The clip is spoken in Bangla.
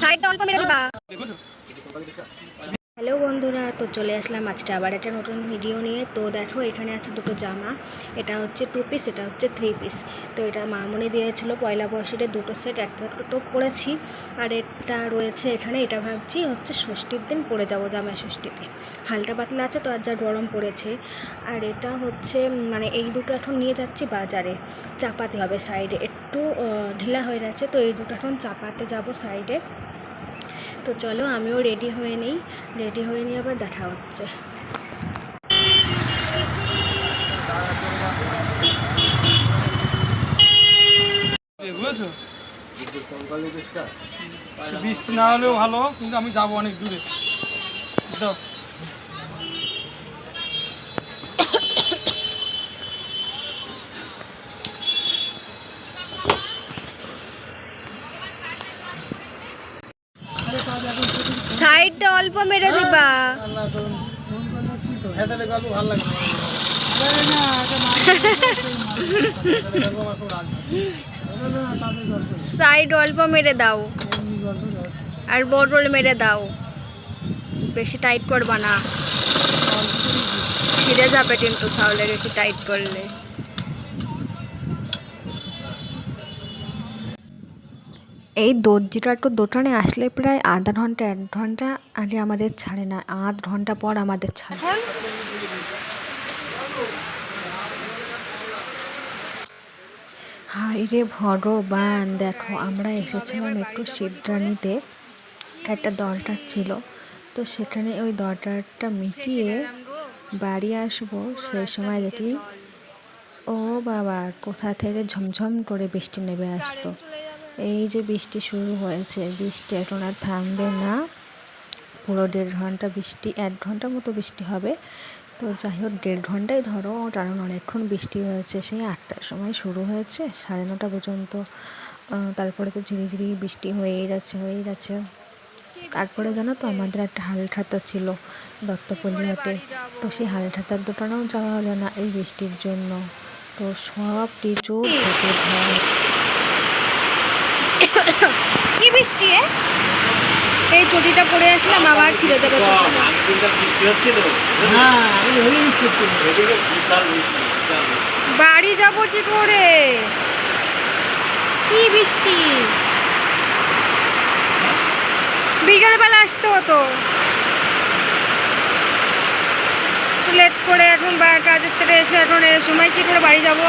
সাইডটা অল্প মেরে দিবা। হ্যালো বন্ধুরা, তো চলে আসলাম আজকে আবার একটা নতুন ভিডিও নিয়ে। তো দেখো এখানে আছে দুটো জামা, এটা হচ্ছে 2 পিস, এটা হচ্ছে 3 পিস। তো এটা মামনি দিয়েছিল পয়লা বৈশাখে, দুটো সেট একটা তো পরেছি, আর এটা রয়েছে এখানে, এটা ভাবছি হচ্ছে ষষ্ঠীর দিন পরে যাব, জামাই ষষ্ঠীতে। হালকা পাতলা আছে তো, আর যা গরম পড়েছে। আর এটা হচ্ছে মানে এই দুটো এখন নিয়ে যাচ্ছি বাজারে, চাপাতে হবে সাইডে, একটু ঢিলা হয়ে গেছে, তো এই দুটো এখন চাপাতে যাব সাইডে। তো চলো আমিও রেডি হয়ে নিই, রেডি হয়ে নিয়ে আবার দেখা হচ্ছে। বৃষ্টি না হলেও ভালো, কিন্তু আমি যাবো অনেক দূরে। সাইডটা অল্প মেরে দিবা। সাইড অল্প মেরে দাও, আর বড় মেরে দাও, বেশি টাইট করবা না, ছিঁড়ে যাবে কিন্তু তাহলে বেশি টাইট করলে। এই দর্জিটা একটু দোকানে আসলে প্রায় আধা ঘন্টা 1 ঘন্টা আগে আমাদের ছাড়ে না, 8 ঘন্টা পর আমাদের ছাড়ে। হায় রে ভগবান, দেখো আমরা এসেছিলাম একটু সিদ্ধানিতে, একটা দরকার ছিল, তো সেখানে ওই দরকারটা মিটিয়ে বাড়ি আসবো, সেই সময় দেখি ও বাবা কোথা থেকে ঝমঝম করে বৃষ্টি নেমে আসতো। এই যে বৃষ্টি শুরু হয়েছে, বৃষ্টি এখন আর থামবে না, পুরো 1.5 ঘন্টা বৃষ্টি, 1 ঘন্টা মতো বৃষ্টি হবে। তো যাই হোক 1.5 ঘন্টাই ধরো, কারণ অনেকক্ষণ বৃষ্টি হয়েছে, সেই 8টার সময় শুরু হয়েছে 9:30 পর্যন্ত। তারপরে তো ঝিরিঝিরি বৃষ্টি হয়েই গেছে। তারপরে জানো তো আমাদের একটা হালখাতা ছিল দত্তপল্লিয়াতে, তো সেই হালখাতার দোকানেও যাওয়া হলো না এই বৃষ্টির জন্য। তো সব কিছু কি বৃষ্টি, এই চটিটা পরে আসলাম আবার ছিঁড়ে যাবে। বাড়ি যাবো কি করে, কি বৃষ্টি, বিকেলবেলা আসতে হতো, লেট করে এখন কাজের থেকে এসে এখন এই সময় কি করে বাড়ি যাবো।